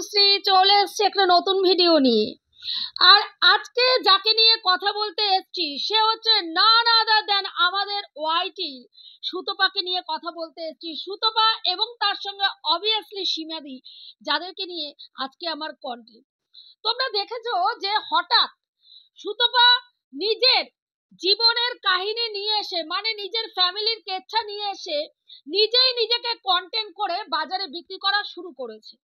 তনুশ্রী চলে এসছে একটা নতুন ভিডিও নিয়ে। আর আজকে যাকে নিয়ে কথা বলতে এসছি সে হচ্ছে none other than আমাদের ওয়াইটি সুতপাকে নিয়ে কথা বলতে এসছি। সুতপা এবং তার সঙ্গে অবভিয়াসলি সীমাদি, যাদেরকে নিয়ে আজকে আমার কন্টেন্ট। তোমরা দেখেছো যে হঠাৎ সুতপা নিজের জীবনের কাহিনী নিয়ে এসে, মানে নিজের ফ্যামিলির কেচ্ছা নিয়ে এসে নিজেই নিজেকে কন্টেন্ট করে বাজারে বিক্রি করা শুরু করেছে।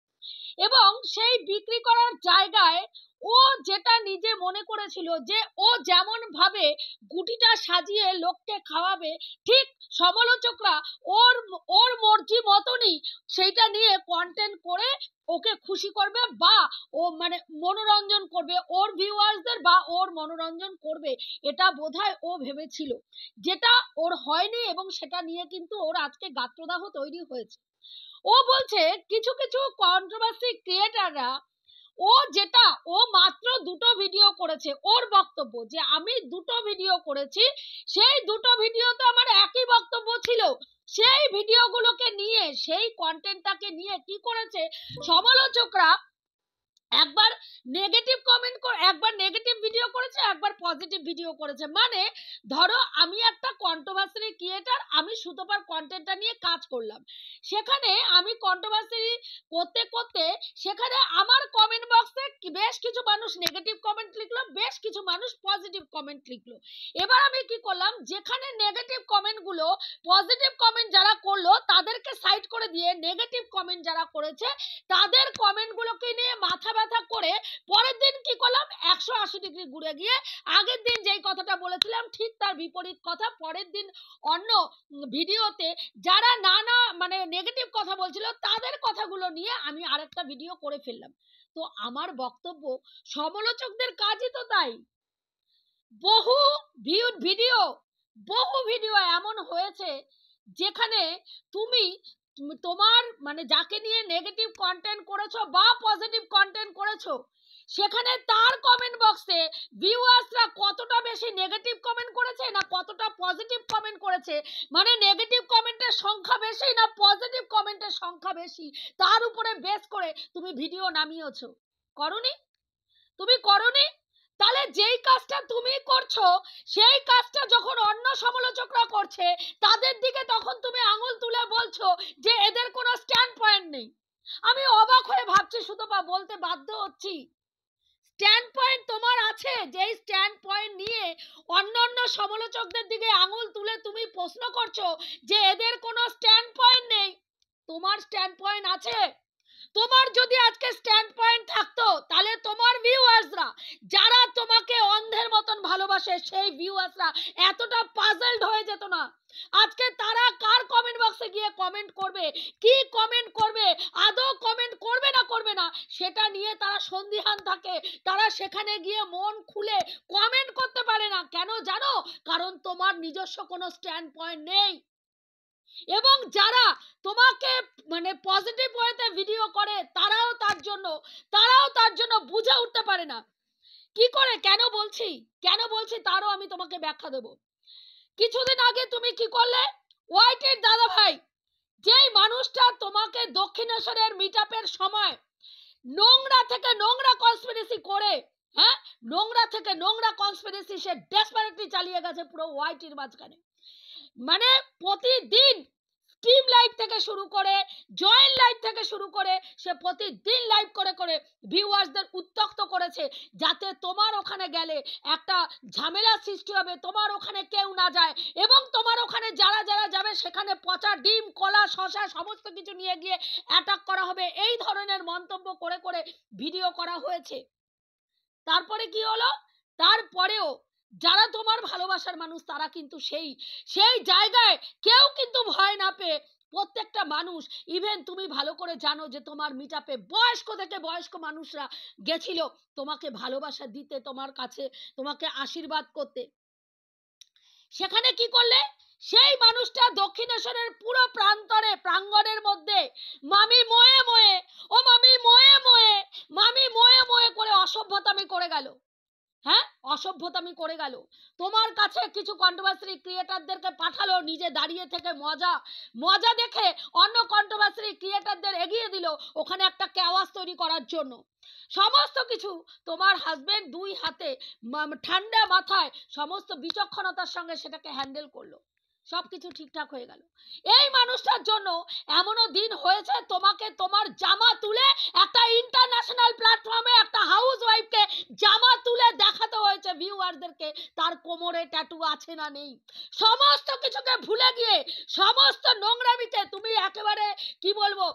এবং সেই বিক্রি করার জায়গায় ও যেটা নিজে মনে করেছিল যে ও যেমন ভাবে গুটিটা সাজিয়ে লোককে খাওয়াবে, ঠিক সমালোচকরা ওর ওর মর্জি মতনই সেইটা নিয়ে কন্টেন্ট করে ওকে খুশি করবে বা ও মানে মনোরঞ্জন করবে ওর ভিউয়ার্সদের, বা ওর মনোরঞ্জন করবে, এটা বোধহয় ও ভেবেছিল, যেটা ওর হয়নি। এবং সেটা নিয়ে কিন্তু ওর আজকে গাত্রদাহ তৈরি হয়েছে। ও বলছে কিছু কিছু কন্ট্রোভার্সি ক্রিয়েটাররা, ও মাত্র দুটো ভিডিও করেছে। ওর বক্তব্য যে আমি দুটো ভিডিও করেছি, সেই দুটো ভিডিওতে আমার একই বক্তব্য ছিল। সেই ভিডিওগুলোকে নিয়ে, সেই কন্টেন্টটাকে নিয়ে কি করেছে সমালোচকরা, একবার নেগেটিভ কমেন্ট করে, একবার নেগেটিভ ভিডিও করেছে, একবার পজিটিভ ভিডিও করেছে। মানে ধরো আমি একটা কন্ট্রোভার্সি ক্রিয়েটার, আমি সুতপার কন্টেন্টটা নিয়ে কাজ করলাম, সেখানে আমি কন্ট্রোভার্সি করতে করতে সেখানে আমার কমেন্ট বক্সে বেশ কিছু মানুষ নেগেটিভ কমেন্ট লিখলো, বেশ কিছু মানুষ পজিটিভ কমেন্ট লিখলো। এবার আমি কি করলাম, যেখানে নেগেটিভ কমেন্টগুলো, পজিটিভ কমেন্ট যারা করলো তাদেরকে সাইড করে দিয়ে নেগেটিভ কমেন্ট যারা করেছে তাদের কমেন্টগুলোকে নিয়ে মাথা ব্যথা করে পরের দিন কি করলাম, 180 ডিগ্রি ঘুরে গিয়ে আগের দিন যেই কথাটা বলেছিলাম ঠিক তার বিপরীত কথা পরের দিন অন্য ভিডিওতে যারা নানা মানে নেগেটিভ কথা বলছিল তাদের কথাগুলো নিয়ে আমি আরেকটা ভিডিও করে ফেললাম। তো আমার বক্তব্য, সমালোচকদের কাজই তো তাই। বহু ভিডিও এমন হয়েছে যেখানে তুমি তোমার মানে যাকে নিয়ে নেগেটিভ কন্টেন্ট করেছো বা পজিটিভ কন্টেন্ট করেছো, সেখানে তার কমেন্ট বক্সে ভিউয়ার্সরা কতটা বেশি নেগেটিভ কমেন্ট করেছে না কতটা পজিটিভ কমেন্ট করেছে, মানে নেগেটিভ কমেন্টের সংখ্যা বেশি না পজিটিভ কমেন্টের সংখ্যা বেশি, তার উপরে বেস করে তুমি ভিডিও নামিয়েছো। তুমি করনি? তাহলে যেই কাজটা তুমি করছো সেই কাজটা যখন অন্য সমালোচকরা করছে তাদের দিকে তখন তুমি আঙুল তুলে বলছো যে এদের কোনো স্ট্যান্ড পয়েন্ট নেই। আমি অবাক হয়ে ভাবছি, সুতপা বলতে বাধ্য হচ্ছি, স্ট্যান্ড পয়েন্ট তোমার আছে, যেই স্ট্যান্ড পয়েন্ট নিয়ে অন্য সমালোচকদের দিকে আঙুল তুলে তুমি প্রশ্ন করছো যে এদের কোনো স্ট্যান্ড পয়েন্ট নেই। তোমার স্ট্যান্ড পয়েন্ট আছে। তোমার যদি আজকে স্ট্যান্ড পয়েন্ট থাকতো তাহলে তোমার ভিউয়ার্সরা যারা তোমাকে অন্ধের মতন ভালোবাসে সেই ভিউয়ার্সরা এতটা পাজলড হয়ে যেত না। আজকে তারা কার কমেন্ট বক্সে গিয়ে কমেন্ট করবে, কি কমেন্ট করবে, আদৌ কমেন্ট করবে না সেটা নিয়ে তারা সন্দিহান থাকে। তারা সেখানে গিয়ে মন খুলে কমেন্ট করতে পারে না। কেন জানো? কারণ তোমার নিজস্ব কোনো স্ট্যান্ড পয়েন্ট নেই। এবং যারা তোমাকে মানে পজিটিভ ওয়েতে ভিডিও করে তারাও তার জন্য বুঝে উঠতে পারে না কি করে। কেন বলছি তারও আমি তোমাকে ব্যাখ্যা দেব। কিছুদিন আগে তুমি কি করলে, ওয়াইটির দাদা ভাই, যেই মানুষটা তোমাকে দক্ষিণেশ্বরের মিটআপের সময় নোংরা থেকে নোংরা কনস্পিরেসি করে, হ্যাঁ নোংরা থেকে নোংরা কনস্পিরেসি সে ডেসপারেটলি চালিয়ে গেছে পুরো ওয়াইটির মাঝখানে। মানে প্রতিদিন স্ট্রিম লাইভ থেকে শুরু করে জয়েন লাইভ থেকে শুরু করে সে প্রতিদিন লাইভ করে ভিউয়ার্সদের উত্তক্ত করেছে, যাতে তোমার ওখানে গেলে একটা ঝামেলা সৃষ্টি হবে, তোমার ওখানে কেউ না যায় এবং তোমার ওখানে যারা যাবে সেখানে পচা ডিম কলা শসা সমস্ত কিছু নিয়ে গিয়ে অ্যাটাক করা হবে। এই ধরনের মন্তব্য করে ভিডিও করা হয়েছে। তারপরে কি হলো? তারপরেও যারা তোমার ভালোবাসার মানুষ তারা কিন্তু সেই জায়গায় কেউ কিন্তু ভয় না পেয়ে প্রত্যেকটা মানুষ, ইভেন তুমি ভালো করে জানো যে তোমার মিটআপে বয়স্ক থেকে বয়স্ক মানুষরা গেছিল তোমাকে ভালোবাসা দিতে, তোমার কাছে তোমাকে আশীর্বাদ করতে। সেখানে কি করলে, সেই মানুষটা দক্ষিণেশ্বরের পুরো প্রাঙ্গণের মধ্যে মামি মোয়ে মোয়ে করে অসভ্যতামি করে গেল। হ্যাঁ, অসভ্যতামি করে গেল, তোমার কাছে কিছু কন্ট্রোভার্সি ক্রিয়েটারদেরকে পাঠালো, নিজে দাঁড়িয়ে থেকে মজা দেখে অন্য কন্ট্রোভার্সি ক্রিয়েটারদের এগিয়ে দিল ওখানে একটা কেওয়াস তৈরি করার জন্য। সমস্ত কিছু তোমার হাজবেন্ড দুই হাতে ঠান্ডা মাথায় সমস্ত বিচক্ষণতার সঙ্গে সেটাকে হ্যান্ডেল করলো, সবকিছু ঠিকঠাক হয়ে গেল। এই মানুষটার জন্য এমনও দিন হয়েছে তোমাকে তোমার জামা তুলে একটা ইন্টারন্যাশনাল প্ল্যাটফর্মে একটা হাউস ওয়াইফকে জামা তুলে দেখাতে হয়েছে ভিউয়ারদেরকে তার কোমরে ট্যাটু আছে না নেই। সমস্ত কিছুকে ভুলে গিয়ে, সমস্ত নোংরামিকে তুমি একেবারে কি বলবো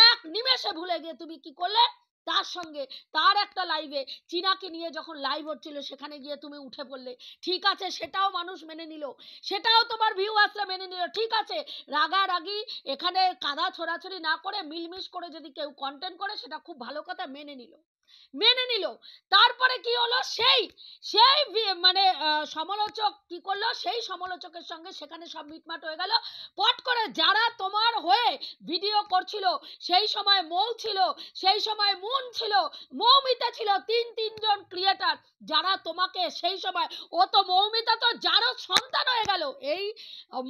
এক নিমেষে ভুলে গিয়ে তুমি কি করলে, তার সঙ্গে তার একটা লাইভে চীনাকে নিয়ে যখন লাইভ হচ্ছিল সেখানে গিয়ে তুমি উঠে পড়লে। ঠিক আছে, সেটাও মানুষ মেনে নিল, সেটাও তোমার ভিউয়ার্সরা মেনে নিল। ঠিক আছে, রাগারাগি এখানে কাদা ছোড়াছড়ি না করে মিলমিশ করে যদি কেউ কন্টেন্ট করে সেটা খুব ভালো কথা, মেনে নিল। তারপরে কি হলো, সেই মানে সমালোচক কি করলো, সেই সমালোচকের সঙ্গে সেখানে সব মিটমাট হয়ে গেল। পট করে যারা তোমার হয়ে ভিডিও করছিল, সেই সময় মৌ ছিল, সেই সময় মুন ছিল, মৌমিতা ছিল, তিনজন ক্রিয়েটার যারা তোমাকে সেই সময়, ও তো মৌমিতা তো যারও সন্তান হয়ে গেল, এই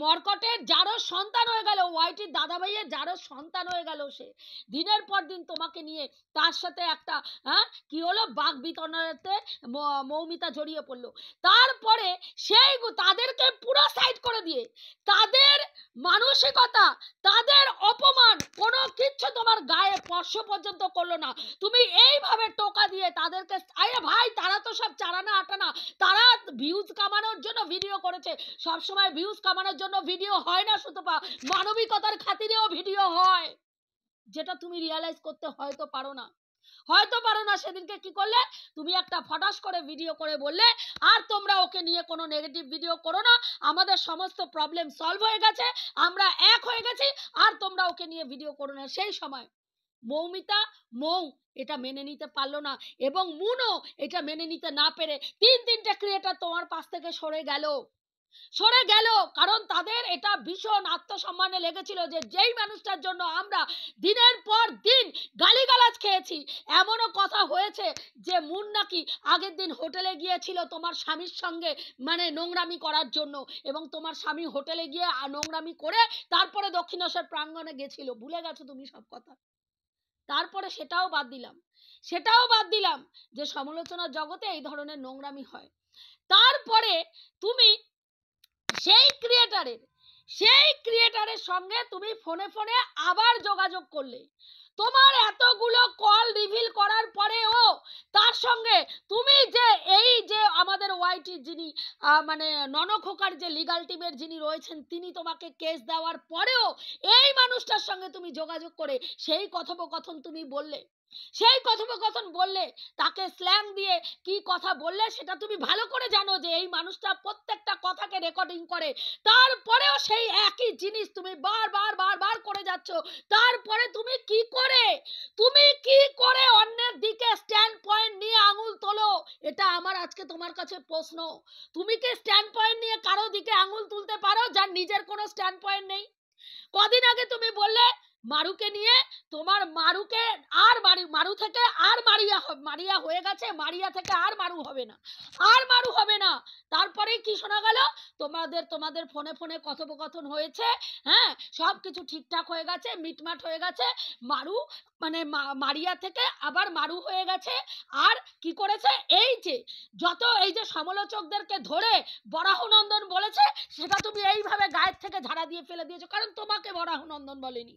মর্কটের যারও সন্তান হয়ে গেল, ওয়াইটির দাদা ভাইয়ের যারও সন্তান হয়ে গেল, সে দিনের পর দিন তোমাকে নিয়ে তার সাথে একটা কি হলো বাঘ বিতরণেতে মৌমিতা জড়িয়ে পড়লো। তারপরে সেই তাদেরকে পুরো সাইড করে দিয়ে তাদের মানসিকতা, তাদের অপমান কোনো কিচ্ছু তোমার গায়ে স্পর্শ পর্যন্ত করলো না। তুমি এইভাবে টোকা দিয়ে তাদেরকে, আরে ভাই তারা তো সব চারানা আটানা, তারা ভিউজ কামানোর জন্য ভিডিও করেছে। সবসময় ভিউজ কামানোর জন্য ভিডিও হয় না সুতপা, মানবিকতার খাতিরেও ভিডিও হয়, যেটা তুমি রিয়ালাইজ করতে হয়তো পারো না। সেদিনকে কি করলে, তুমি একটা ফটাস করে ভিডিও করে বললে আর তোমরা ওকে নিয়ে কোনো নেগেটিভ ভিডিও করো না, আমাদের সমস্ত প্রবলেম সলভ হয়ে গেছে, আমরা এক হয়ে গেছি, আর তোমরা ওকে নিয়ে ভিডিও করো না। সেই সময় মৌ এটা মেনে নিতে পারলো না, এবং মুনও এটা মেনে নিতে না পেরে তিনটে ক্রিয়েটার তোমার পাশ থেকে সরে গেল, কারণ তাদের এটা ভীষণ আত্মসম্মানে লেগেছিল যে যেই মানুষটার জন্য আমরা দিনের পর দিন গালিগালাজ খেয়েছি। এমনও কথা হয়েছে যে মুন নাকি আগের দিন হোটেলে গিয়েছিল তোমার স্বামীর সঙ্গে মানে নোংরামি করার জন্য, এবং তোমার স্বামী হোটেলে গিয়ে নোংরামি করে তারপরে দক্ষিণেশ্বর প্রাঙ্গণে গেছিল। ভুলে গেছো তুমি সব কথা। তারপরে সেটাও বাদ দিলাম যে সমালোচনার জগতে এই ধরনের নোংরামি হয়। তারপরে তুমি সেই ক্রিয়েটারের সঙ্গে তুমি ফোনে আবার যোগাযোগ করলে। তোমার এতগুলো কল রিভিল করার পরেও তার সঙ্গে তুমি যে এই যে আমাদের ওয়াইটি যিনি মানে ননখোকার যে লিগাল টিমের যিনি রয়েছেন, তিনি তোমাকে কেস দেওয়ার পরেও এই মানুষটার সঙ্গে তুমি যোগাযোগ করে সেই কথোপকথন বললে, তাকে স্ল্যাং দিয়ে কি কথা বললে সেটা তুমি ভালো করে জানো যে এই মানুষটা প্রত্যেকটা কথাকে রেকর্ডিং করে, তারপরেও সেই একই জিনিস তুমি বারবার করে যাচ্ছ। তারপরে তুমি কি করে অন্যের দিকে স্ট্যান্ড পয়েন্ট নিয়ে আঙুল তোলো, এটা আমার আজকে তোমার কাছে প্রশ্ন। তুমি কি স্ট্যান্ড পয়েন্ট নিয়ে কারো দিকে আঙুল তুলতে পারো যার নিজের কোনো স্ট্যান্ড পয়েন্ট নেই? কদিন আগে তুমি বললে মারুকে নিয়ে, তোমার মারুকে আর মারু থেকে আর মারিয়া হয়ে গেছে, মারিয়া থেকে আর মারু হবে না। তারপরে কি শোনা গেল, তোমাদের ফোনে কথোপকথন হয়েছে, হ্যাঁ সব কিছু ঠিকঠাক হয়ে গেছে, মিটমাট হয়ে গেছে, মারু মানে মারিয়া থেকে আবার মারু হয়ে গেছে। আর কি করেছে, এই যে সমালোচকদেরকে ধরে বরাহনন্দন বলেছে, সেটা তুমি এইভাবে গায়ের থেকে ঝাড়া দিয়ে ফেলে দিয়েছো, কারণ তোমাকে বরাহনন্দন বলেনি,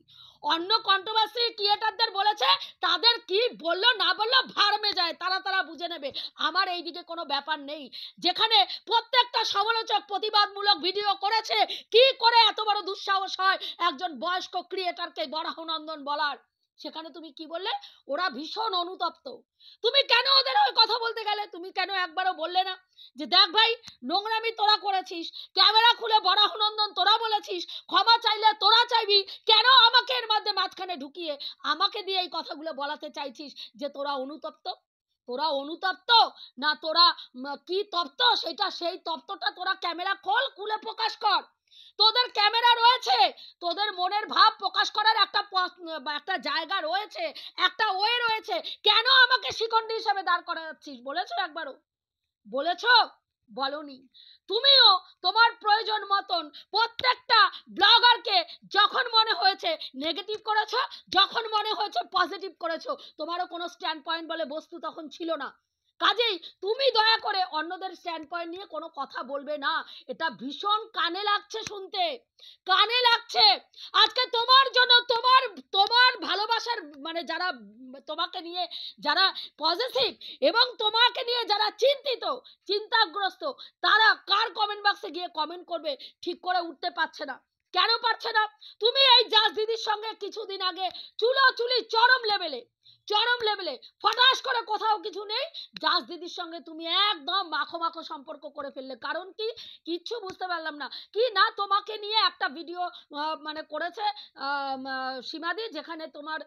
অন্য কন্ট্রোভার্সি ক্রিয়েটারদের বলেছে। তাদের কি বললো না বললো ভার্মে যায়, তারা বুঝে নেবে, আমার এই দিকে কোনো ব্যাপার নেই। যেখানে প্রত্যেকটা সমালোচক প্রতিবাদমূলক ভিডিও করেছে, কি করে এত বড় দুঃসাহস হয় একজন বয়স্ক ক্রিয়েটারকে বরাহনন্দন বলার, সেখানে তুমি কি বললে, ওরা ভীষণ অনুতপ্ত। তুমি কেন ওদের হয়ে কথা বলতে গেলে? তুমি কেন একবারও বললে না যে দেখ ভাই, নোংরামি তোরা করেছিস, ক্যামেরা খুলে বরাহনন্দন তোরা বলেছিস, ক্ষমা চাইলে তোরা চাইবি, কেন আমাকে এর মধ্যে মাঝখানে ঢুকিয়ে আমাকে দিয়ে এই কথাগুলো বলাতে চাইছিস যে তোরা অনুতপ্ত না তোরা কি তপ্ত, সেই তপ্তটা তোরা ক্যামেরা খুলে প্রকাশ কর। তোদের ক্যামেরা রয়েছে, তোদের মনের ভাব প্রকাশ করার একটা জায়গা রয়েছে, একটা ওয়ে রয়েছে, কেন আমাকে শিখণ্ডী হিসেবে দাঁড় করাচ্ছিস? বলেছো একবারও? বলেছো? বলনি। তুমিও তোমার প্রয়োজন মতন প্রত্যেকটা ব্লগারকে যখন মনে হয়েছে নেগেটিভ করেছো, যখন মনে হয়েছে পজিটিভ করেছো। তোমারও কোনো স্ট্যান্ড পয়েন্ট বলে বস্তু তখন ছিল না। কাজেই তুমি দয়া করে অন্যদের স্ট্যান্ড পয়েন্ট নিয়ে কোনো কথা বলবে না। এটা ভীষণ কানে লাগছে শুনতে, কানে লাগছে। আজকে তোমার জন্য, তোমার তোমার ভালোবাসার মানে যারা তোমাকে নিয়ে যারা পজিটিভ এবং তোমাকে নিয়ে যারা চিন্তিত, চিন্তাগ্রস্ত, তারা কার কমেন্ট বক্সে গিয়ে কমেন্ট করবে ঠিক করে উঠতে পারছে না। কেন পারছে না? তুমি এই জাজ দিদির সঙ্গে কিছুদিন আগে চুলোচুলি চরম লেভেলে ফটাস করে কোথাও কিছু নেই, জাজ দিদির সঙ্গে তুমি একদম মাখো মাখো সম্পর্ক করে ফেললে। কারণ কি? কিচ্ছু বুঝতে পারলাম না। কি না তোমাকে নিয়ে একটা ভিডিও মানে করেছে সীমাদি, যেখানে তোমার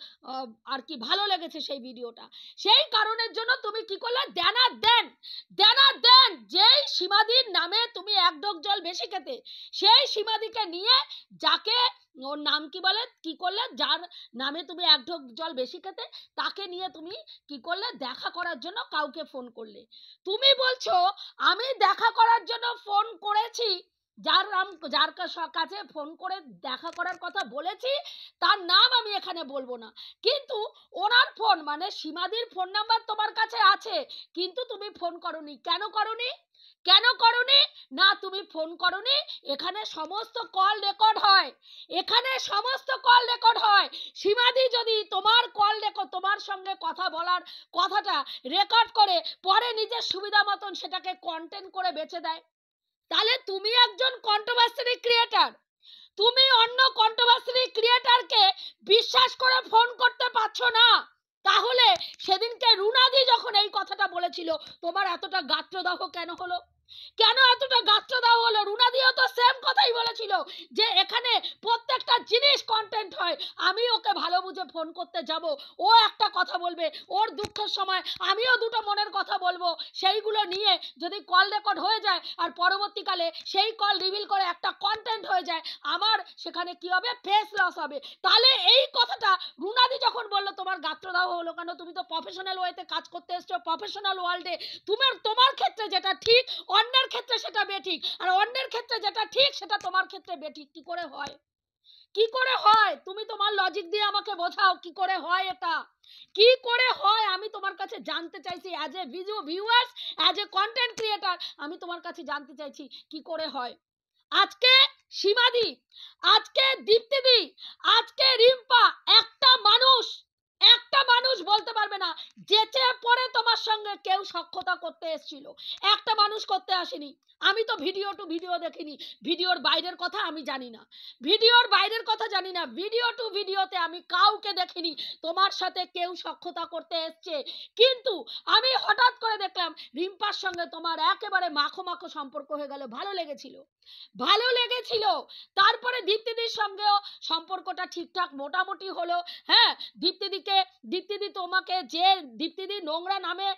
আর কি ভালো লেগেছে সেই ভিডিওটা। সেই কারণের জন্য তুমি কি করলে? দেনা দেন যেই সীমাদির নামে তুমি এক ঢোক জল বেশি খেতে, সেই সীমাদিকে নিয়ে যাকে ওর নাম কি বলে কি করলে, যার নামে তুমি এক ঢোক জল বেশি খেতে, তাকে নিয়ে তুমি কি করলে? দেখা করার জন্য কাউকে ফোন করলে। তুমি বলছো আমি দেখা করার জন্য ফোন করেছি, যার কাছে ফোন করে দেখা করার কথা বলেছি তার নাম আমি এখানে বলবো না, কিন্তু ওনার ফোন মানে সীমাদির ফোন নাম্বার তোমার কাছে আছে, কিন্তু তুমি ফোন করনি। কেন করনি? না তুমি ফোন করনি। এখানে সমস্ত কল রেকর্ড হয়, সীমাদি যদি তোমার তোমার সঙ্গে কথা বলার কথাটা রেকর্ড করে পরে নিজের সুবিধা মতন সেটাকে কন্টেন্ট করে বেচে দেয়, তাহলে তুমি একজন কন্ট্রোভার্সি ক্রিয়েটার, তুমি অন্য কন্ট্রোভার্সি ক্রিয়েটারকে বিশ্বাস করে ফোন করতে পারছো না। তাহলে সেদিনকে রুনাদি যখন এই কথাটা বলেছিল, তোমার এতটা গাত্রদাহ কেন হলো? রুনাদিও তো সেম কথাই বলেছিল যে এখানে প্রত্যেকটা জিনিস কন্টেন্ট হয়, আমি ওকে ভালো বুঝে ফোন করতে যাব, ও একটা কথা বলবে, ওর দুঃখের সময় আমিও দুটো মনের কথা বলবো, সেইগুলো নিয়ে যদি কল রেকর্ড হয়ে যায় আর পরবর্তীকালে সেই কল রিভিল করে একটা কন্টেন্ট হয়ে যায়, আমার সেখানে কি হবে? ফেস লস হবে। তাহলে এই কথাটা রুনাদি যখন বললো তোমার গাত্রদাহ হলো কেন? তুমি তো প্রফেশনাল ওয়েতে কাজ করতে এসছো, প্রফেশনাল ওয়ার্ল্ডে তোমার ক্ষেত্রে যেটা ঠিক অন্যের ক্ষেত্রে সেটা বেঠিক, আর অন্যের ক্ষেত্রে যেটা ঠিক সেটা তোমার ক্ষেত্রে বেঠিক। কি করে হয়? তুমি তোমার লজিক দিয়ে আমাকে বোঝাও কি করে হয় এটা, কি করে হয়? আমি তোমার কাছে জানতে চাইছি, as a viewers, as a content creator, আমি তোমার কাছে জানতে চাইছি কি করে হয়। আজকে সীমাদি, আজকে দীপ্তিদি, আজকে রিম্পা, একটা মানুষ বলতে পারবে না যেচে পড়ে তোমার সঙ্গে কেউ সখ্যতা করতে এসেছিল। একটা মানুষ করতে আসেনি। আমি তো ভিডিও টু ভিডিও দেখিনি, ভিডিওর বাইরের কথা আমি জানি না, ভিডিও টু ভিডিওতে আমি কাউকে দেখিনি তোমার সাথে কেউ সখ্যতা করতে এসছে। কিন্তু আমি হঠাৎ করে দেখলাম রিম্পার সঙ্গে তোমার একেবারে মাখো সম্পর্ক হয়ে গেল, ভালো লেগেছিল। তারপরে দীপ্তিদির সঙ্গেও সম্পর্কটা ঠিকঠাক মোটামুটি হলো। হ্যাঁ, দীপ্তিদি তোমাকে যে দীপ্তিদি নোংরা নামে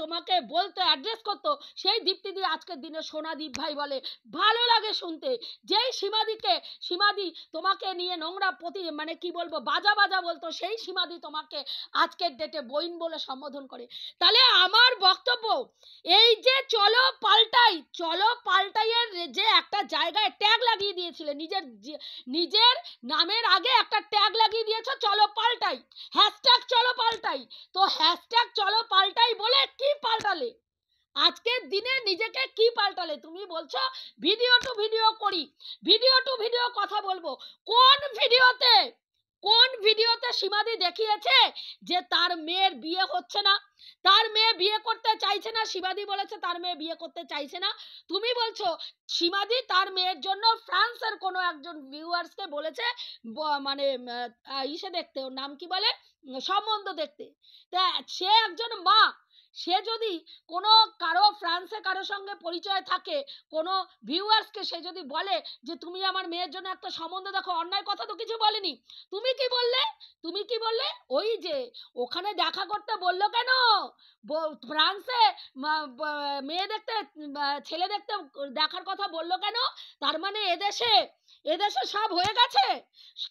তোমাকে বলতো, অ্যাড্রেস করতো, সেই দীপ্তিদি আজকের দিনে সোনাদীপ ভাই বলে। ভালো লাগে শুনতে। যেই সীমাদি তোমাকে নিয়ে নোংরা মানে কি বলবো বাজা বলতো, সেই সীমাদি তোমাকে আজকের ডেটে বইন বলে সম্বোধন করে। তাহলে আমার বক্তব্য এই যে চলো পাল্টাইয়ের যে একটা জায়গায় ট্যাগ লাগিয়ে দিয়েছিলে, নিজের নামের আগে একটা ট্যাগ লাগিয়ে দিয়েছো চলো পাল্টাই, হ্যাশট্যাগ চলো পাল্টাই। তো হ্যাশট্যাগ চলো পাল্টাই বলে কি পাল্টালে? আজকের দিনে নিজেকে কি পাল্টালে? তুমি বলছো ভিডিও টু ভিডিও করি, ভিডিও টু ভিডিও কথা বলবো। কোন ভিডিওতে সীমাদি দেখিয়েছে যে তার মেয়ের বিয়ে হচ্ছে না, তার মেয়ে বিয়ে করতে চাইছে না? সীমাদি বলেছে তার মেয়ে বিয়ে করতে চাইছে না। তুমি বলছো সীমাদি তার মেয়ের জন্য ফ্রান্সের কোনো একজন ভিউয়ার্সকে বলেছে মানে ইসে দেখতে, ওর নাম কি বলে, সম্বন্ধ দেখতে। তা সে একজন মা, সে যদি কোনো ফ্রান্সে কারো সঙ্গে পরিচয় থাকে, কোনো ভিউয়ার্সকে সে যদি বলে যে তুমি আমার মেয়ের জন্য একটা সম্বন্ধ দেখো, অন্যায় কথা তো কিছু বলেনি। তুমি কি বললে? ওই যে ওখানে দেখা করতে বললো কেন? ফ্রান্সে মেয়ে দেখতে, ছেলে দেখতে দেখার কথা বললো কেন? তার মানে এদেশে সব হয়ে গেছে।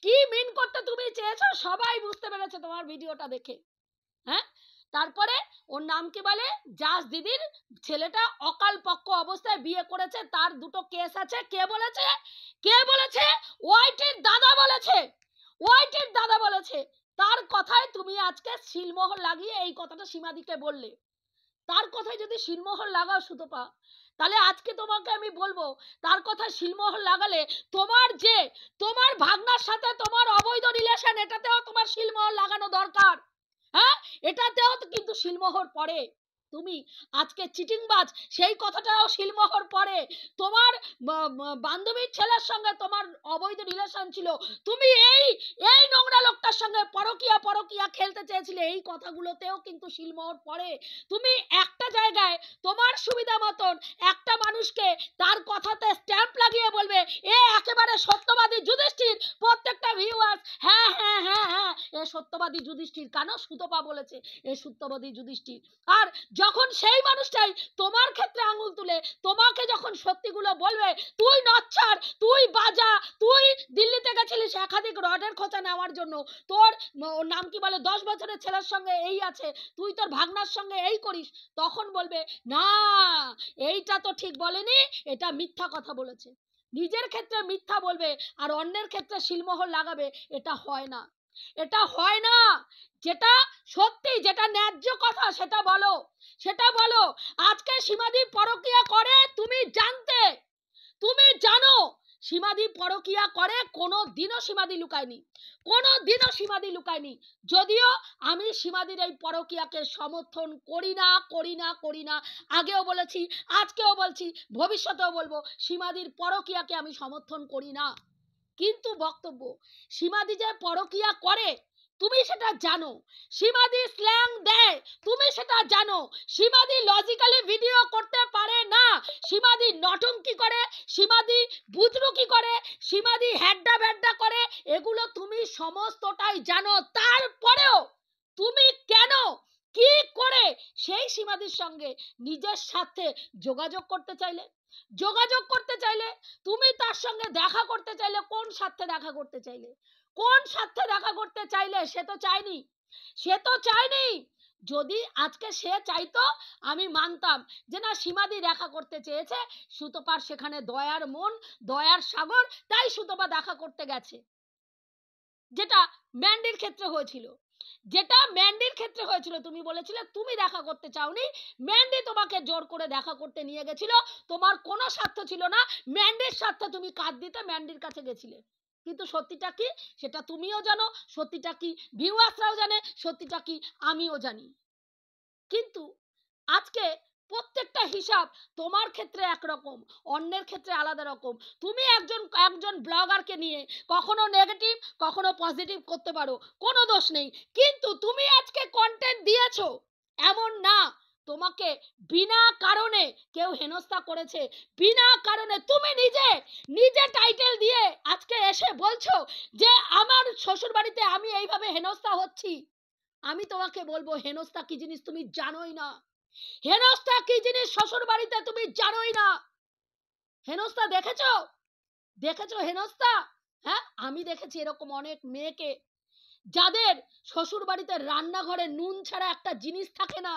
কি মিন করতে তুমি চেয়েছো সবাই বুঝতে পেরেছে তোমার ভিডিওটা দেখে। হ্যাঁ, তারপরে ওর নাম কি বলে, জাস দিদির ছেলেটা অকাল পক্ষ অবস্থায় বিয়ে করেছে, তার দুটো কেস আছে। কে বলেছে? কে বলেছে? ওয়াইটির দাদা বলেছে, ওয়াইটির দাদা বলেছে। তার কথায় তুমি আজকে শিলমোহর লাগিয়ে এই কথাটা সীমাদিকে বললে। তার কথায় যদি শিলমোহর লাগাও সুতপা, তাহলে আজকে তোমাকে আমি বলবো, তার কথায় শিলমোহর লাগালে তোমার ভাগনার সাথে তোমার অবৈধ রিলেশন, এটাতেও তোমার শিলমোহর লাগানো দরকার। হ্যাঁ, এটাতেও কিন্তু শিলমোহর পড়ে। তুমি আজকে চিটিংবাজ, সেই কথাটাও শিলমোহর পড়ে। তোমার বান্ধবীর ছেলের সঙ্গে তোমার অবৈধ রিলেশন ছিল, তুমি এই নোংরা লোকটার সঙ্গে পরকিয়া খেলতে চেয়েছিলে, এই কথাগুলোতেও কিন্তু শিলমোহর পড়ে। তুমি একটা জায়গায় তোমার সুবিধা মতন একটা মানুষকে তার কথাতে স্ট্যাম্প লাগিয়ে বলবে এ একেবারে সত্যবাদী যুধিষ্ঠির, প্রত্যেকটা ভিউয়ার্স হ্যাঁ হ্যাঁ হ্যাঁ হ্যাঁ এ সত্যবাদী যুধিষ্ঠির, কেন সুতপা বলেছে এ সত্যবাদী যুধিষ্ঠির। আর যখন সেই মানুষটাই তোমার ক্ষেত্রে আঙুল তুলে তোমাকে যখন সত্যিগুলো বলবে, তুই নচ্ছার, তুই বাজা, তুই দিল্লিতে গেছিলিস একাধিক রডের খোঁচা নেওয়ার জন্য, তোর নাম কি বলে 10 বছরের ছেলের সঙ্গে এই আছে, তুই তোর ভাগনার সঙ্গে এই করিস, তখন বলবে না এইটা তো ঠিক বলেনি, এটা মিথ্যা কথা বলেছে। নিজের ক্ষেত্রে মিথ্যা বলবে আর অন্যের ক্ষেত্রে শিলমোহর লাগাবে, এটা হয় না, এটা হয় না। যেটা সত্যি, যেটা ন্যায্য কথা সেটা বলো, সেটা বলো। আজকে সীমাদি পরকিয়া করে, তুমি জানতে, তুমি জানো সীমাদি পরকিয়া করে, কোনো দিনও সীমাদি লুকায়নি, কোনো দিনও সীমাদি লুকায়নি। যদিও আমি সীমাদির এই পরকিয়াকে সমর্থন করি না, করি না, করি না। আগেও বলেছি, আজকেও বলছি, ভবিষ্যতেও বলবো, সীমাদির পরকিয়াকে আমি সমর্থন করি না। কিন্তু বক্তব্য, সীমাদি যে পরকিয়া করে তুমি সেটা জানো, সীমাদি স্ল্যাং দেয় তুমি সেটা জানো, সীমাদি লজিক্যালি ভিডিও করতে পারে না, সীমাদি নটঙ্কি করে, সীমাদি বুজরুকি করে, সীমাদি হ্যাড্ডা ব্যাড্ডা করে, এগুলো তুমি সমস্তটাই জানো। তারপরেও তুমি কেন, কি করে সেই সীমাদির সঙ্গে নিজের সাথে যোগাযোগ করতে চাইলে? যোগাযোগ করতে চাইলে, তুমি তার সঙ্গে দেখা করতে চাইলে, কোন স্বার্থে দেখা করতে চাইলে? কোন স্বার্থে দেখা করতে চাইলে? সে তো চাইনি, সে তো চাইনি। যদি আজকে সে চাইতো আমি মানতাম যে না সীমাদি দেখা করতে চেয়েছে, সুতপার সেখানে দয়ার মন, দয়ার সাগর, তাই সুতপা দেখা করতে গেছে। যেটা ম্যান্ডির ক্ষেত্রে হয়েছিল, যেটা ম্যান্ডির ক্ষেত্রে হয়েছিল, তুমি বলেছিলে তুমি দেখা করতে চাওনি, ম্যান্ডি তোমাকে জোর করে দেখা করতে নিয়ে গেছিল, তোমার কোনো স্বার্থ ছিল না, ম্যান্ডির স্বার্থে তুমি কাঁধ দিতে ম্যান্ডির কাছে গেছিলে। কিন্তু সত্যিটা কি সেটা তুমিও জানো, সত্যিটা কি ভিউয়ার্সরাও জানে, সত্যিটা কি আমিও জানি। কিন্তু আজকে প্রত্যেকটা হিসাব তোমার ক্ষেত্রে একরকম, অন্যের ক্ষেত্রে আলাদা রকম। তুমি একজন ব্লগারকে নিয়ে কখনো নেগেটিভ কখনো পজিটিভ করতে পারো, কোনো দোষ নেই, কিন্তু তুমি আজকে কন্টেন্ট দিয়েছো, এমন না তোমাকে বিনা কারণে কেউ হেনস্থা করেছে, বিনা কারণে তুমি নিজে টাইটেল দিয়ে আজকে এসে বলছো যে আমার শ্বশুর বাড়িতে আমি এইভাবে হেনস্থা হচ্ছি। আমি তোমাকে বলবো হেনস্থা কি জিনিস তুমি জানোই না, হেনস্থা কি জিনিস শ্বশুর বাড়িতে তুমি জানোই না। হেনস্থা দেখেছো? দেখেছো হেনস্থা? হ্যাঁ, আমি দেখেছি এরকম অনেক মেয়েকে যাদের শ্বশুর বাড়িতে রান্নাঘরে নুন ছাড়া একটা জিনিস থাকে না,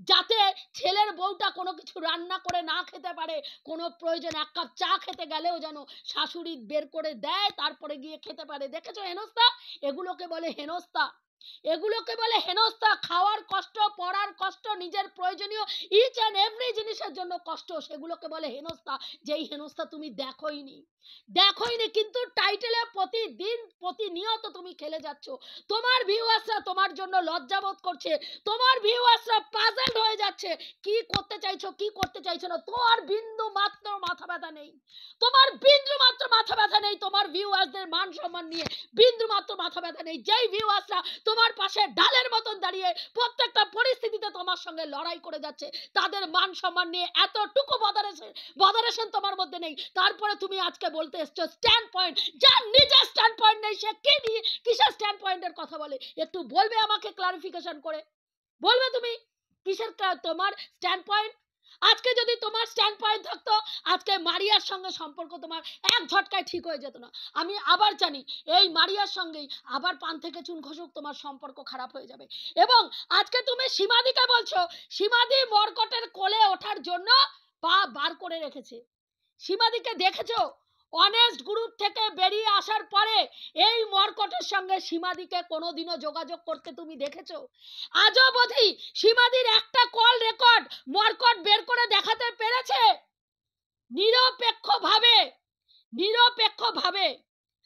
যাতে ছেলের বউটা কোনো কিছু রান্না করে না খেতে পারে, কোনো প্রয়োজন এক কাপ চা খেতে গেলেও যেন শাশুড়ি বের করে দেয় তারপরে গিয়ে খেতে পারে। দেখেছো হেনস্থা? এগুলোকে বলে হেনস্থা, এগুলোকে বলে হেনস্থা। খাওয়ার কষ্ট, পড়ার কষ্ট, নিজের প্রয়োজনীয় ইচ অ্যান্ড এভরি জিনিসের জন্য কষ্ট, সেগুলোকে বলে হেনস্থা। যেই হেনস্থা তুমি দেখোইনি, কিন্তু টাইটেলে প্রতিদিন প্রতিনিয়ত তুমি খেলে যাচ্ছ। তোমার ভিউয়ার্সরা তোমার জন্য লজ্জাবোধ করছে, তোমার ভিউয়ার্সরা পাজলড হয়ে যাচ্ছে, কি করতে চাইছো কি করতে চাইছো না। তোমার বিন্দু মাত্র মাথা ব্যথা নেই, তোমার বিন্দু মাত্র মাথা ব্যথা নেই, তোমার ভিউয়ার্সদের মান সম্মান নিয়ে বিন্দু মাত্র মাথা ব্যথা নেই। যেই ভিউয়ার্সরা তোমার পাশে ঢালের মতন দাঁড়িয়ে প্রত্যেকটা পরিস্থিতিতে তোমার সঙ্গে লড়াই করে যাচ্ছে, তাদের মান সম্মান নিয়ে এতটুকু বদারেশন তোমার মধ্যে নেই। তারপরে তুমি আজকে বলতে এসছো স্ট্যান্ড পয়েন্ট, যার নিজের স্ট্যান্ড পয়েন্ট নেই সে কি নিয়ে কিসের স্ট্যান্ড পয়েন্টের কথা বলে? একটু বলবে আমাকে ক্লারিফিকেশন করে, বলবে তুমি কিসের তোমার স্ট্যান্ড পয়েন্ট? আজকে যদি তোমার স্ট্যান্ড পয়েন্ট থাকতো, আজকে মারিয়ার সঙ্গে সম্পর্ক তোমার এক ঝটকায় ঠিক হয়ে যেত না। আমি আবার জানি এই মারিয়ার সঙ্গেই আবার পান থেকে চুন খসুক তোমার সম্পর্ক খারাপ হয়ে যাবে। এবং আজকে তুমি সীমাদিকে বলছো সীমাদি মর্কটের কোলে ওঠার জন্য পা বার করে রেখেছে। সীমাদিকে দেখেছো অনেস্ট গ্রুপ থেকে বেরিয়ে আসার পরে এই মর্কটের সঙ্গে সীমাদিকে কোনোদিনও যোগাযোগ করতে তুমি দেখেছো? আজ অবধি সীমাদির একটা কল রেকর্ড মর্কট বের করে দেখাতে পেরেছে? নিরপেক্ষভাবে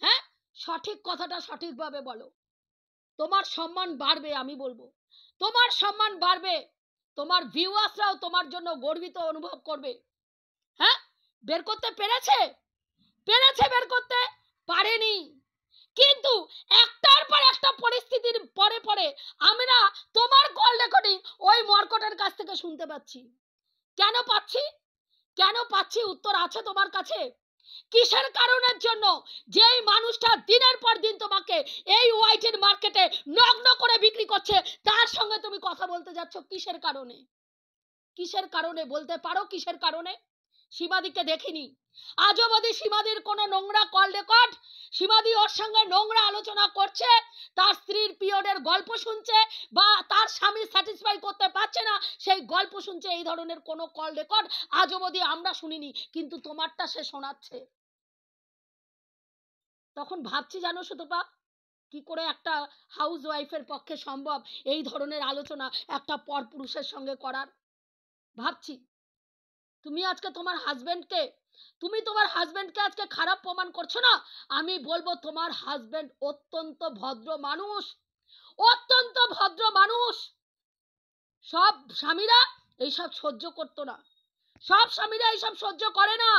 হ্যাঁ, সঠিক কথাটা সঠিকভাবে বলো। তোমার সম্মান বাড়বে, আমি বলবো তোমার সম্মান বাড়বে, তোমার ভিউয়ার্সরাও তোমার জন্য গর্বিত অনুভব করবে। হ্যাঁ, বের করতে পেরেছে? বের করতে পারেনি। কিন্তু একটার পর একটা পরিস্থিতির পরে পরে আমরা তোমার কল রেকর্ডিং ওই মর্কটের কাছ থেকে শুনতে পাচ্ছি। কেন পাচ্ছি উত্তর আছে তোমার কাছে? কিসের কারণের জন্য? যেই মানুষটা দিনের পর দিন তোমাকে এই হোয়াইটের মার্কেটে নগ্ন করে বিক্রি করছে, তার সঙ্গে তুমি কথা বলতে যাচ্ছ কিসের কারণে বলতে পারো? কিসের কারণে? সীমাদিকে দেখিনি আজ অবধি সীমাদির কোনো নোংরা কল রেকর্ড, সীমাদি ওর সঙ্গে নোংরা আলোচনা করছে, তার স্ত্রীর পিরিয়ডের গল্প শুনছে বা তার স্বামী স্যাটিসফাই করতে পারছে না সেই গল্প শুনছে, এই ধরনের কোনো কল রেকর্ড আজ অবধি আমরা শুনিনি। কিন্তু তোমারটা সে শোনাচ্ছে। তখন ভাবছি জানো সুতপা, কি করে একটা হাউস ওয়াইফের পক্ষে সম্ভব এই ধরনের আলোচনা একটা পরপুরুষের সঙ্গে করার? ভাবছি তুমি আজকে তোমার হাজবেন্ডকে আজকে খারাপ প্রমাণ করছো না। আমি বলবো তোমার হাজবেন্ড অত্যন্ত ভদ্র মানুষ। সব স্বামীরা এইসব সহ্য করতো না, সব স্বামীরা এইসব সহ্য করে না।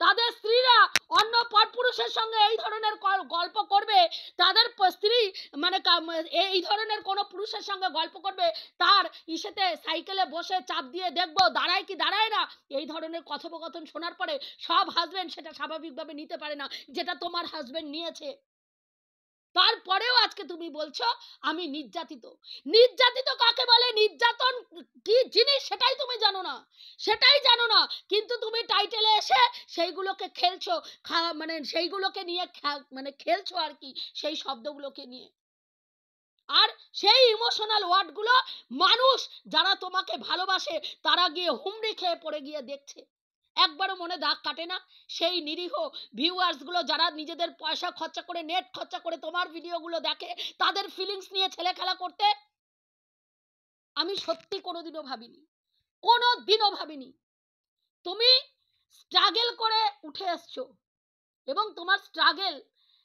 তাদের স্ত্রীরা অন্য পরপুরুষের সঙ্গে এই ধরনের গল্প করবে, তাদের স্ত্রী মানে এই ধরনের কোনো পুরুষের সঙ্গে গল্প করবে, তার ইসেতে সাইকেলে বসে চাপ দিয়ে দেখবো দাঁড়ায় কি দাঁড়ায় না। এই ধরনের কথোপকথন শোনার পরে সব হাজবেন্ড সেটা স্বাভাবিকভাবে নিতে পারে না, যেটা তোমার হাজবেন্ড নিয়েছে। তারপরেও আজকে তুমি বলছো আমি নির্যাতিত কাকে বলে, নির্যাতন কি জিনিস সেটাই জানো না। কিন্তু তুমি টাইটেলে এসে সেইগুলোকে খেলছো, মানে সেইগুলোকে নিয়ে খেলছো আর কি, সেই শব্দগুলোকে নিয়ে। আর সেই ইমোশনাল ওয়ার্ডগুলো মানুষ যারা তোমাকে ভালোবাসে তারা গিয়ে হুমড়ি খেয়ে পড়ে গিয়ে দেখছে। একবারও মনে দাগ কাটে না সেই নিরীহ ভিউয়ার্স গুলো যারা নিজেদের পয়সা খরচা করে, নেট খরচা করে তোমার ভিডিওগুলো দেখে, তাদের ফিলিংস নিয়ে ছেলে খেলা করতে? আমি সত্যি কোনোদিনও ভাবিনি তুমি স্ট্রাগল করে উঠে এসছো, এবং তোমার স্ট্রাগল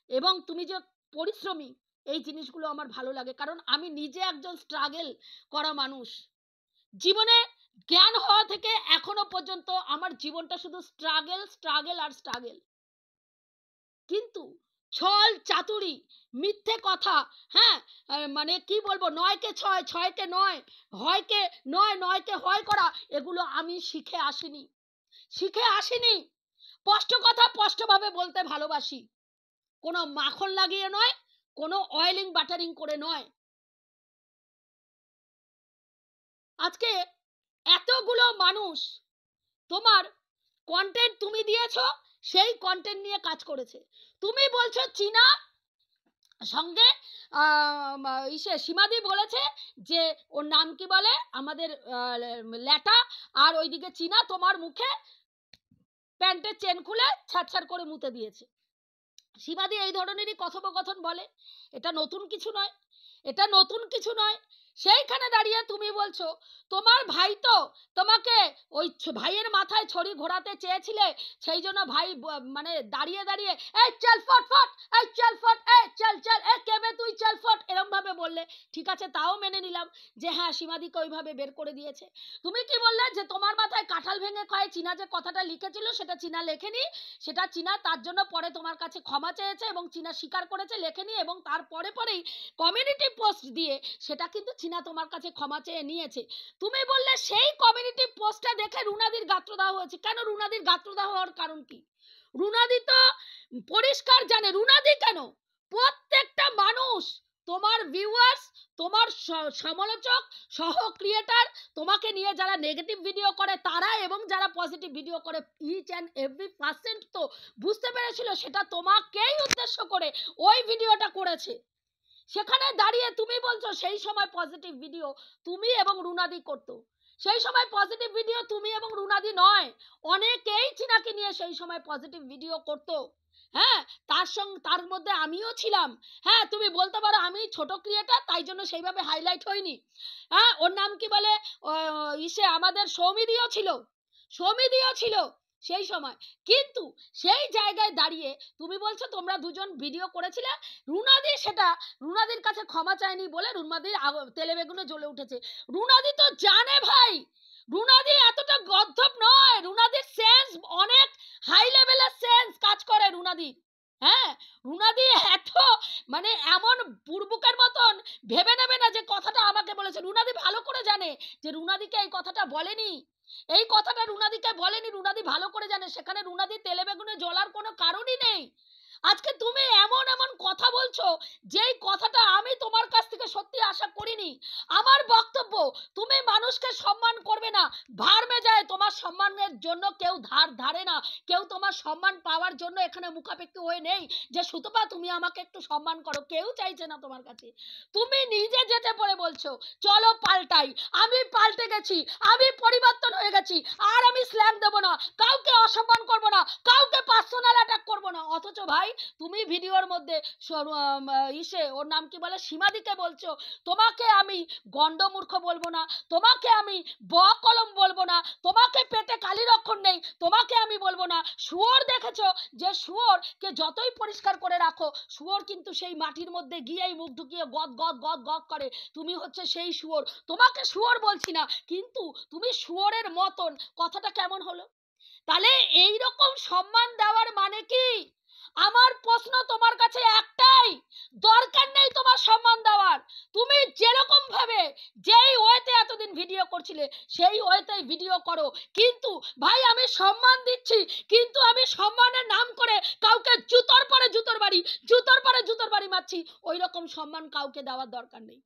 এবং তুমি যে পরিশ্রমী, এই জিনিসগুলো আমার ভালো লাগে। কারণ আমি নিজে একজন স্ট্রাগল করা মানুষ। জীবনে জ্ঞান হওয়া থেকে এখনো পর্যন্ত আমার জীবনটা শুধু স্ট্রাগল। কিন্তু ছল চাতুরি, মিথ্যে কথা, হ্যাঁ মানে কি বলবো, 9কে 6, 6কে 9, হয়কে 9, 9কে হয় করা, এগুলো আমি শিখে আসিনি। স্পষ্ট কথা স্পষ্টভাবে বলতে ভালোবাসি, কোনো মাখন লাগিয়ে নয়, কোনো অয়েলিং বাটারিং করে নয়। আজকে এতগুলো মানুষ তোমার কন্টেন্ট তুমি দিয়েছো, সেই কন্টেন্ট নিয়ে কাজ করেছে। তুমি বলছো চীনা সঙ্গে সীমাদি বলেছে যে ওর নাম কি বলে আমাদের ল্যাটা, আর ওইদিকে চীনা তোমার মুখে প্যান্টের চেন খুলে ছাড়ছাড় করে মুতে দিয়েছে। সীমাদি এই ধরনেরই কথোপকথন বলে, এটা নতুন কিছু নয়। সেইখানে দাঁড়িয়ে তুমি বলছো তোমার ভাই তো তোমাকে ওই ভাইয়ের মাথায় ছড়ি ঘোরাতে চেয়েছিলে, সেই জন্য ভাই মানে দাঁড়িয়ে এই চল ফট, এই চল ফট, এই চল এ কেবে তুই চল ফট, এরকম ভাবে বললে। ঠিক আছে, তাও মেনে নিলাম যে হ্যাঁ সীমাদিকে ওইভাবে বের করে দিয়েছে। তুমি কি বললে যে তোমার মাথায় কাঁঠাল ভেঙে খায় চীনা যে কথাটা লিখেছিল সেটা চীনা লেখেনি, সেটা চীনা তার জন্য পরে তোমার কাছে ক্ষমা চেয়েছে এবং চীনা স্বীকার করেছে লেখেনি, এবং তারপরেই কমিউনিটি পোস্ট দিয়ে সেটা কিন্তু চীনা তোমার কাছে ক্ষমা চেয়ে নিয়েছে। তুমি বললে সেই কমিউনিটি পোস্টটা দেখে রুনাদির গাত্রদাহ হয়েছে। কেন রুনাদির গাত্রদাহ হওয়ার কারণ কি? রুনাদি তো পরিষ্কার জানে, রুনাদি কেন, প্রত্যেকটা মানুষ তোমার ভিউয়ার্স, তোমার সমালোচক, সহ ক্রিয়েটার, তোমাকে নিয়ে যারা নেগেটিভ ভিডিও করে তারা এবং যারা পজিটিভ ভিডিও করে, ইচ অ্যান্ড এভরি পার্সেন্ট তো বুঝতে পেরেছিল সেটা তোমাকেই উদ্দেশ্য করে ওই ভিডিওটা করেছে। সেখানে দাঁড়িয়ে তুমি বলছো সেই সময় পজিটিভ ভিডিও তুমি এবং রুনাদি করতো। সেই সময় পজিটিভ ভিডিও তুমি এবং রুনাদি নয়, অনেকেই চিনাকে নিয়ে সেই সময় পজিটিভ ভিডিও করতো। হ্যাঁ, তার মধ্যে আমিও ছিলাম। হ্যাঁ, তুমি বলতে পারো আমি ছোট ক্রিয়েটার তাই জন্য সেইভাবে হাইলাইট হয়নি। হ্যাঁ, ওর নাম কি বলে, আমাদের সৌমিদিও ছিল সেই সময়। কিন্তু সেই জায়গায় দাঁড়িয়ে তুমি বলছো তোমরা দুজন ভিডিও করেছিলে, রুনাদির কাছে ক্ষমা চায়নি বলে রুনাদির তেলে বেগুনে জ্বলে উঠেছে। রুনাদি তো জানে ভাই, রুনাদি এতটা গদ্ধব নয়, রুনাদির সেন্স অনেক হাই লেভেলের সেন্স কাজ করে রুনাদি। হ্যাঁ, রুনাদি এত মানে এমন বুড়বুকের মতন ভেবে নেবে না যে কথাটা আমাকে বলেছে। রুনাদি ভালো করে জানে যে রুনাদিকে এই কথাটা বলেনি, রুনাদি ভালো করে জানে সেখানে রুনাদি তেলে বেগুনে জ্বলার কোনো কারণই নেই। আজকে তুমি এমন কথা বলছো যেই কথাটা আমি তোমার কাছ থেকে সত্যি আশা করিনি। আমার বক্তব্য, তুমি মানুষকে সম্মান করবে না, ভাড়মে যায়, তোমার সম্মানের জন্য কেউ ধারে না, কেউ তোমার সম্মান পাওয়ার জন্য এখানে মুখাপেক্ষি হয়ে নেই যে সুতপা তুমি আমাকে একটু সম্মান করো, কেউ চাইছে না তোমার কাছে। তুমি নিজে যেতে পড়ে বলছো চলো পাল্টাই, আমি পাল্টে গেছি, আমি পরিবর্তন হয়ে গেছি, আর আমি স্ল্যাম দেবো না, কাউকে অসম্মান করবো না, কাউকে পার্সোনাল অ্যাটাক করবো না। অথচ ভাই তুমি ভিডিওর মধ্যে ওর নাম কি বলে, সীমাদিকে বলছো তোমাকে আমি গন্ডমূর্খ বলবো না, তোমাকে আমি কলম বলবো না, তোমাকে পেটে কালির অক্ষর নেই তোমাকে আমি বলবো না। শুয়োর দেখেছো যে শুয়োরকে যতই পরিষ্কার করে রাখো, শুয়োর কিন্তু সেই মাটির মধ্যে গিয়েই মুখ ঢুকিয়ে গদ গদ গদ গদ করে। তুমি হচ্ছে সেই শুয়োর, তোমাকে শুয়োর বলছি না, কিন্তু তুমি শুয়োরের মতন। কথাটা কেমন হলো? তাহলে এই রকম সম্মান দেওয়ার মানে কি? আমার প্রশ্ন তোমার কাছে একটাই, দরকার নেই তোমার সম্মান দেওয়ার। তুমি যেরকম ভাবে যেই ওয়েতে এতদিন ভিডিও করছিলে সেই ওয়েতেই ভিডিও করো। কিন্তু ভাই আমি সম্মান দিচ্ছি, কিন্তু আমি সম্মানের নাম করে কাউকে জুতোর পরে জুতোর বাড়ি মারছি, ওই রকম সম্মান কাউকে দেওয়ার দরকার নেই।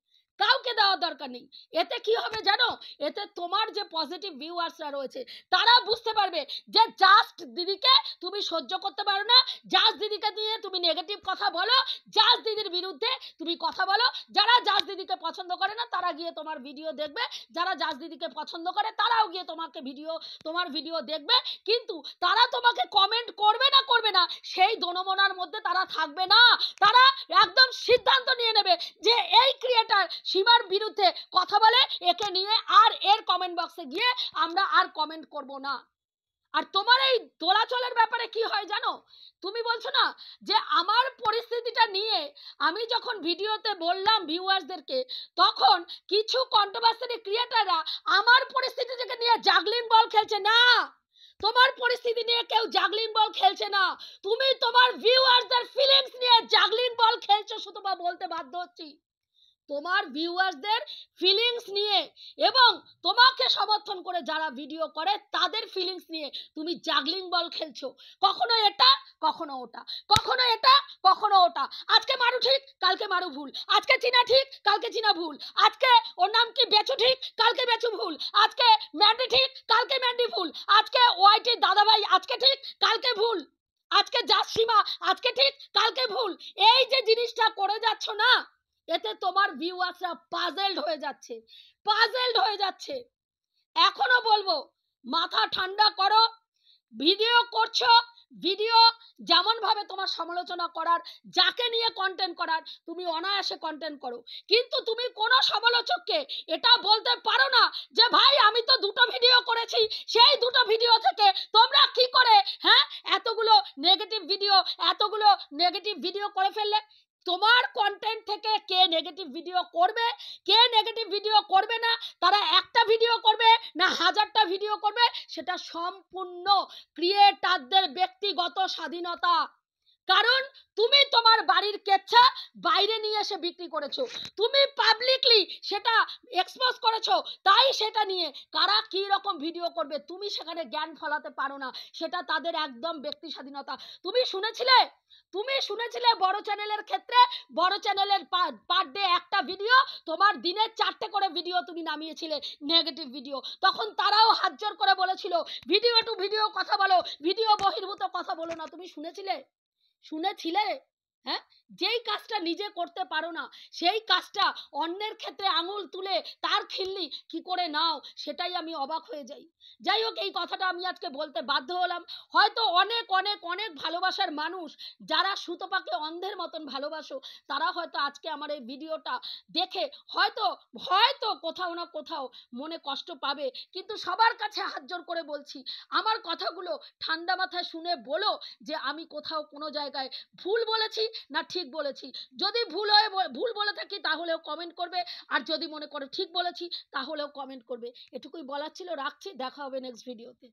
এতে কি হবে জানো? এতে তোমার যে পজিটিভ ভিউয়ার্সরা রয়েছে তারা বুঝতে পারবে যে জাস্ট দিদিকে তুমি সহ্য করতে পারো না, জাস্ট দিদিকে নিয়ে তুমি নেগেটিভ কথা বলো, জাস্ট দিদির বিরুদ্ধে তুমি কথা বলো। যারা জাস্ট দিদিকে পছন্দ করে না তারা গিয়ে তোমার ভিডিও দেখবে, যারা জাস্ট দিদিকে পছন্দ করে তারাও গিয়ে তোমার ভিডিও দেখবে, কিন্তু তারা তোমাকে কমেন্ট করবে না সেই দোনমনার মধ্যে তারা থাকবে না। তারা একদম সিদ্ধান্ত নিয়ে নেবে যে এই ক্রিয়েটার সীমার বিরুদ্ধে কথা বলে, একে নিয়ে আর এর কমেন্ট বক্সে গিয়ে আমরা আর কমেন্ট করব না। আর তোমার এই দোলাচলের ব্যাপারে কি হয় জানো? তুমি বলছো না যে আমার পরিস্থিতিটা নিয়ে আমি যখন ভিডিওতে বললাম ভিউয়ার্সদেরকে, তখন কিছু কন্ট্রোভার্সি ক্রিয়েটাররা আমার পরিস্থিতিটাকে নিয়ে জাগলিং বল খেলছে। না, তোমার পরিস্থিতি নিয়ে কেউ জাগলিং বল খেলছে না, তুমি তোমার ভিউয়ার্সদের ফিলিংস নিয়ে জাগলিং বল খেলছো। শুধু বলতে বাধ্য হচ্ছি, তোমার ভিউয়ার্সদের ফিলিংস নিয়ে এবং তোমাকে সমর্থন করে যারা ভিডিও করে তাদের ফিলিংস নিয়ে তুমি জাগলিং বল খেলছো। কখনো এটা কখনো ওটা, কখনো এটা কখনো ওটা। আজকে মারু ঠিক কালকে মারু ভুল, আজকে চিনা ঠিক কালকে চিনা ভুল, আজকে ওর নাম কি বেচু ঠিক কালকে বেচু ভুল, আজকে ম্যান্ডি ঠিক কালকে ম্যান্ডি ভুল, আজকে ওয়াইটি দাদাভাই আজকে ঠিক কালকে ভুল, আজকে জাসিমা আজকে ঠিক কালকে ভুল। এই যে জিনিসটা করে যাচ্ছ না, এতে তোমার ভিউয়ার্সরা পাজেলড হয়ে যাচ্ছে। এখনো বলবো মাথা ঠান্ডা করো, ভিডিও করছো, ভিডিও যেমন ভাবে তোমার সমালোচনা করার, যাকে নিয়ে কন্টেন্ট করার তুমি অনায়াসে কন্টেন্ট করো, কিন্তু তুমি কোনো সমালোচককে এটা বলতে পারো না যে ভাই আমি তো দুটো ভিডিও করেছি, সেই দুটো ভিডিও থেকে তোমরা কি করে এতগুলো নেগেটিভ ভিডিও করে ফেললে। তোমার কন্টেন্ট থেকে কে নেগেটিভ ভিডিও করবে, কে নেগেটিভ ভিডিও করবে না, তারা একটা ভিডিও করবে না 1000টা ভিডিও করবে, সেটা সম্পূর্ণ ক্রিয়েটারদের ব্যক্তিগত স্বাধীনতা। কারণ তুমি তোমার বাড়ির কেচ্ছা বাইরে নিয়ে এসে বিক্রি করেছো, তুমি পাবলিকলি সেটা এক্সপোজ করেছো, তাই সেটা নিয়ে কারা কি রকম ভিডিও করবে তুমি সেখানে জ্ঞান ফলাতে পারো না, সেটা তাদের একদম ব্যক্তি স্বাধীনতা। তুমি শুনেছিলে বড় চ্যানেলের ক্ষেত্রে, বড় চ্যানেলের পার ডে একটা ভিডিও, তোমার দিনে 4টে করে ভিডিও তুমি নামিয়েছিলে নেগেটিভ ভিডিও, তখন তারাও হাত জোর করে বলেছিল ভিডিও টু ভিডিও কথা বলো, ভিডিও বহির্ভূত কথা বলো না। তুমি শুনেছিলে? হ্যাঁ, যেই কাজটা নিজে করতে পারো না সেই কাজটা অন্যের ক্ষেত্রে আঙুল তুলে তার খিল্লি কি করে নাও, সেটাই আমি অবাক হয়ে যাই। যাই হোক, এই কথাটা আমি আজকে বলতে বাধ্য হলাম। হয়তো অনেক অনেক অনেক ভালোবাসার মানুষ যারা সুতপাকে অন্ধের মতন ভালোবাসো, তারা হয়তো আজকে আমার এই ভিডিওটা দেখে হয়তো হয়তো কোথাও না কোথাও মনে কষ্ট পাবে, কিন্তু সবার কাছে হাত জোর করে বলছি, আমার কথাগুলো ঠান্ডা মাথায় শুনে বলো যে আমি কোথাও কোনো জায়গায় ভুল বলেছি না ঠিক বলেছি। যদি ভুল বলে থাকি তাহলেও কমেন্ট করবে, আর যদি মনে করো ঠিক বলেছি তাহলেও কমেন্ট করবে। এটুকুই বলার ছিল, রাখছি, দেখা হবে নেক্সট ভিডিওতে।